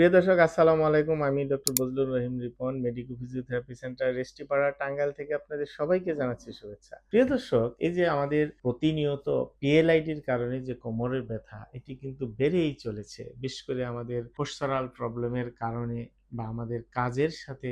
প্রিয় দর্শক, আসসালামু আলাইকুম। আমি doctor Bazlur Rahim Ripon, medico physiotherapy centre Restipara, Tangail থেকে আপনাদের সবাইকে জানাচ্ছি শুভেচ্ছা। প্রিয় দর্শক, এই যে আমাদের প্রতিনিয়ত পিএলআইডির কারণে যে কোমরের ব্যথা, এটি কিন্তু বেড়েই চলেছে। বিশেষ করে আমাদের পোস্টারাল প্রবলেমের কারণে বা আমাদের কাজের সাথে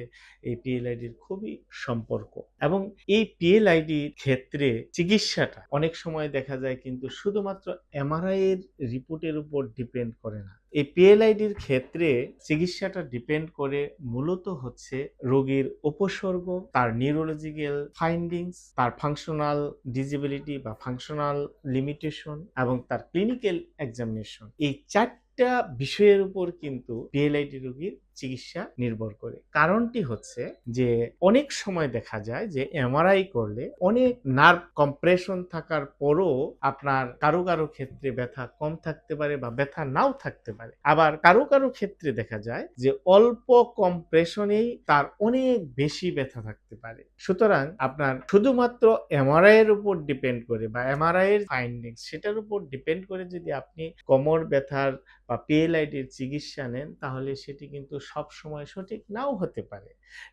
এই পিএলআইডির খুবই সম্পর্ক। এবং এই পিএলআইডির ক্ষেত্রে চিকিৎসাটা অনেক সময় দেখা যায় কিন্তু শুধুমাত্র এমআরআই এর রিপোর্টের উপর ডিপেন্ড করে না। এই পিএলআইডির ক্ষেত্রে চিকিৎসাটা ডিপেন্ড করে মূলত হচ্ছে রোগীর উপসর্গ, তার নিউরোলজিক্যাল ফাইন্ডিংস, তার ফাংশনাল ডিসেবিলিটি বা ফাংশনাল লিমিটেশন এবং তার ক্লিনিক্যাল এক্সামিনেশন। এই চারটা বিষয়ের উপর কিন্তু পিএলআইডি রোগীর চিকিৎসা নির্ভর করে। কারণটি হচ্ছে যে অনেক সময় দেখা যায় যে এমআরআই করলে অনেক নার্ভ কম্প্রেশন থাকার পরও আপনার কারো কারো ক্ষেত্রে ব্যথা কম থাকতে পারে বা ব্যথা নাও থাকতে পারে। আবার কারো কারো ক্ষেত্রে দেখা যায় যে অল্প কম্প্রেশনেই তার অনেক বেশি ব্যথা থাকতে পারে। সুতরাং আপনার শুধুমাত্র এমআরআই এর উপর ডিপেন্ড করে বা এমআরআই এর ফাইন্ডিংস সেটার উপর ডিপেন্ড করে যদি আপনি কোমর ব্যথার বা পিএলআইডির চিকিৎসা নেন, তাহলে সেটি কিন্তু সব সময় সঠিক নাও হতে পারে।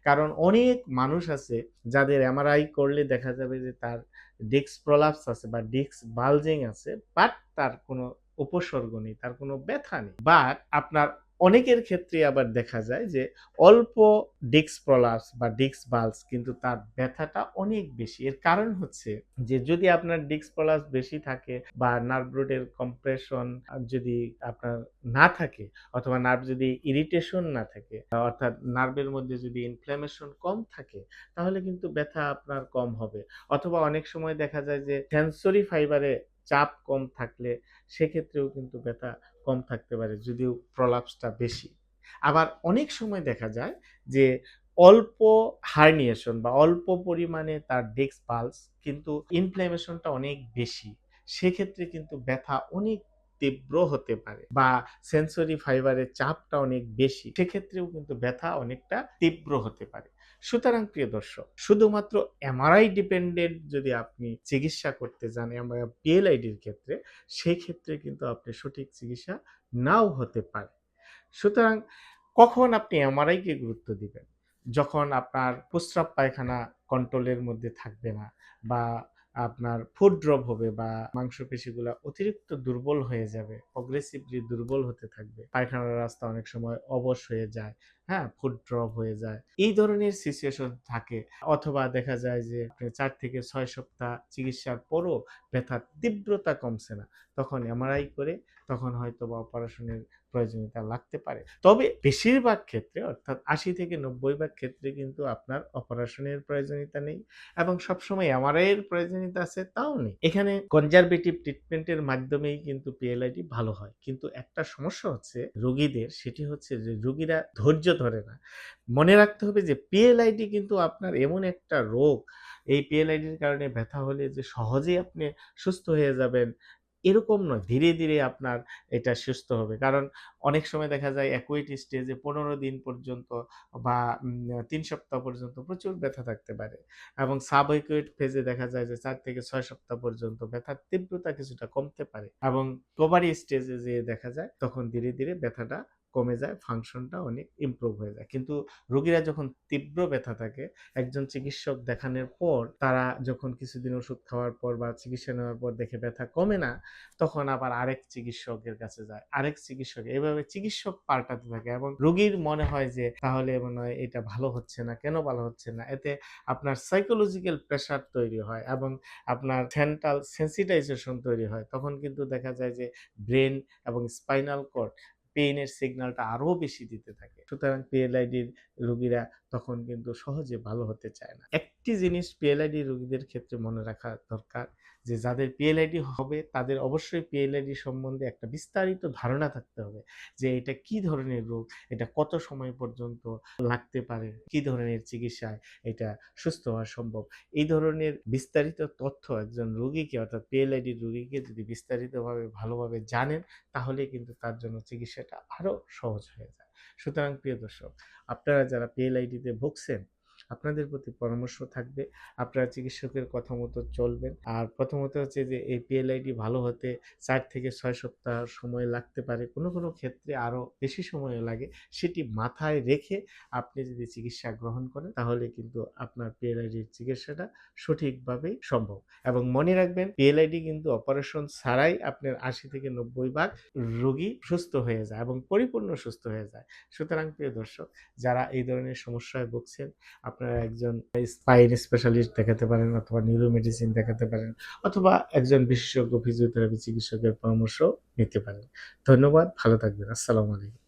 কারণ অনেক মানুষ আছে যাদের এমআরআই করলে দেখা যাবে যে তার ডিস্ক প্রলাপস আছে বা ডিস্ক বালজিং আছে, বাট তার কোনো উপসর্গ নেই, তার কোনো ব্যথা নেই। বাট আপনার অনেকের ক্ষেত্রে আবার দেখা যায় যে অল্প ডিস্ক প্রলাপস বা ডিস্ক বালজ কিন্তু তার ব্যথাটা অনেক বেশি। এর কারণ হচ্ছে যে যদি আপনার ডিস্ক প্রলাপস বেশি থাকে বা নার্ভ রুটের কম্প্রেশন যদি আপনার না থাকে, অথবা নার্ভ যদি ইরিটেশন না থাকে, অর্থাৎ নার্ভের মধ্যে যদি ইনফ্ল্যামেশন কম থাকে, তাহলে কিন্তু ব্যথা আপনার কম হবে। অথবা অনেক সময় দেখা যায় যে সেন্সরি ফাইবারে চাপ কম থাকলে সেক্ষেত্রেও কিন্তু ব্যথা কম থাকতে পারে যদিও প্রলাপসটা বেশি। আবার অনেক সময় দেখা যায় যে অল্প হার্নিয়েশন বা অল্প পরিমাণে তার ডিস্ক পালস কিন্তু ইনফ্ল্যামেশনটা অনেক বেশি, সেক্ষেত্রে কিন্তু ব্যথা অনেক তীব্র হতে পারে। বা সেন্সরি ফাইবারের চাপটা অনেক বেশি, সেক্ষেত্রেও কিন্তু ব্যথা অনেকটা তীব্র হতে পারে। সুতরাং প্রিয় দর্শক, শুধুমাত্র এমআরআই ডিপেন্ডেন্ট যদি আপনি চিকিৎসা করতে যান পিএলআইডির ক্ষেত্রে, সেই ক্ষেত্রে কিন্তু আপনি সঠিক চিকিৎসা নাও হতে পারে। সুতরাং কখন আপনি এমআরআই কে গুরুত্ব দিবেন? যখন আপনার প্রস্রাব পায়খানা কন্ট্রোলের মধ্যে থাকবে না, বা আপনার ফুড ড্রপ হবে, বা মাংসপেশিগুলা অতিরিক্ত দুর্বল হয়ে যাবে, প্রগ্রেসিভলি দুর্বল হতে থাকবে, পায়খানার রাস্তা অনেক সময় অবশ হয়ে যায়, হ্যাঁ, ফুড ড্রপ হয়ে যায়, এই ধরনের সিচুয়েশন থাকে। অথবা দেখা যায় যে 4 থেকে 6 সপ্তাহ চিকিৎসার পরও ব্যথার তীব্রতা কমছে না, তখন এমআরআই করে তখন হয়তো বা অপারেশনের প্রয়োজনীয়তা লাগতে পারে। তবে বেশিরভাগ ক্ষেত্রে, অর্থাৎ ৮০ থেকে ৯০ ভাগ ক্ষেত্রে কিন্তু আপনার অপারেশনের প্রয়োজনীয়তা নেই, এবং সবসময় এমআরআই এর প্রয়োজনীয়তা আছে তাও নেই। এখানে কনজারভেটিভ ট্রিটমেন্টের মাধ্যমেই কিন্তু পিএলআইডি ভালো হয়। কিন্তু একটা সমস্যা হচ্ছে রোগীদের, সেটি হচ্ছে যে রোগীরা ধৈর্য ধরে না। মনে রাখতে হবে যে পিএলআইডি কিন্তু আপনার এমন একটা রোগ, এই পিএলআইডির কারণে ব্যথা হলে যে সহজেই আপনি সুস্থ হয়ে যাবেন এরকম নয়। ধীরে ধীরে আপনার এটা সুস্থ হবে। কারণ অনেক সময় দেখা যায় অ্যাকুয়েট স্টেজে ১৫ দিন পর্যন্ত বা ৩ সপ্তাহ পর্যন্ত প্রচুর ব্যথা থাকতে পারে, এবং সাব অ্যাকুয়েট ফেজে দেখা যায় যে ৪ থেকে ৬ সপ্তাহ পর্যন্ত ব্যথার তীব্রতা কিছুটা কমতে পারে, এবং প্রোভারি স্টেজে যেয়ে দেখা যায় তখন ধীরে ধীরে ব্যথাটা কমে যায়, ফাংশনটা অনেক ইমপ্রুভ হয়ে যায়। কিন্তু রোগীরা যখন তীব্র ব্যথা থাকে, একজন চিকিৎসক দেখানোর পর তারা যখন কিছুদিন ওষুধ খাওয়ার পর বা চিকিৎসা নেওয়ার পর দেখে ব্যথা কমে না, তখন আবার আরেক চিকিৎসকের কাছে যায়, আরেক চিকিৎসক, এভাবে চিকিৎসক পাল্টাতে থাকে, এবং রোগীর মনে হয় যে তাহলে মনে হয় এটা ভালো হচ্ছে না, কেন ভালো হচ্ছে না। এতে আপনার সাইকোলজিক্যাল প্রেশার তৈরি হয় এবং আপনার সেন্ট্রাল সেন্সিটাইজেশন তৈরি হয়। তখন কিন্তু দেখা যায় যে ব্রেন এবং স্পাইনাল কর্ড পেইনের সিগন্যালটা আরো বেশি দিতে থাকে। সুতরাং পিএলআইডির রোগীরা তখন কিন্তু সহজে ভালো হতে চায় না। একটি জিনিস পিএলআইডি রোগীদের ক্ষেত্রে মনে রাখা দরকার, যে যাদের পিএলআইডি হবে তাদের অবশ্যই পিএলআইডি সম্বন্ধে একটা বিস্তারিত ধারণা থাকতে হবে, যে এটা কি ধরনের রোগ, এটা কত সময় পর্যন্ত লাগতে পারে, কি ধরনের চিকিৎসায় এটা সুস্থ হওয়া সম্ভব। এই ধরনের বিস্তারিত তথ্য একজন রোগীকে, অর্থাৎ পিএলআইডি রোগীকে যদি বিস্তারিতভাবে ভালোভাবে জানেন, তাহলে কিন্তু তার জন্য চিকিৎসাটা আরো সহজ হয়ে যায়। সুতরাং প্রিয় দর্শক, আপনারা যারা পিএলআইডিতে ভুগছেন, আপনাদের প্রতি পরামর্শ থাকবে, আপনারা চিকিৎসকের কথা মতো চলবেন। আর প্রথমত হচ্ছে যে এই PLID ভালো হতে 4 থেকে 6 সপ্তাহ সময় লাগতে পারে। কোনো ক্ষেত্রে আরো বেশি সময়ও লাগে। সেটি মাথায় রেখে আপনি যদি চিকিৎসা গ্রহণ করেন তাহলে কিন্তু আপনার PLID-র চিকিৎসাটা সঠিকভাবেই সম্ভব। এবং মনে রাখবেন PLID কিন্তু অপারেশন ছাড়াই আপনার 80 থেকে 90 ভাগ রোগী সুস্থ হয়ে যায় এবং পরিপূর্ণ সুস্থ হয়ে যায়। সুতরাং প্রিয় দর্শক, যারা এই ধরনের সমস্যায় ভুগছেন, আপনারা একজন স্পাইন স্পেশালিস্ট দেখাতে পারেন অথবা নিউরো মেডিসিন দেখাতে পারেন অথবা একজন বিশেষজ্ঞ ফিজিওথেরাপি চিকিৎসকের পরামর্শ নিতে পারেন। ধন্যবাদ, ভালো থাকবেন। আসসালামু আলাইকুম।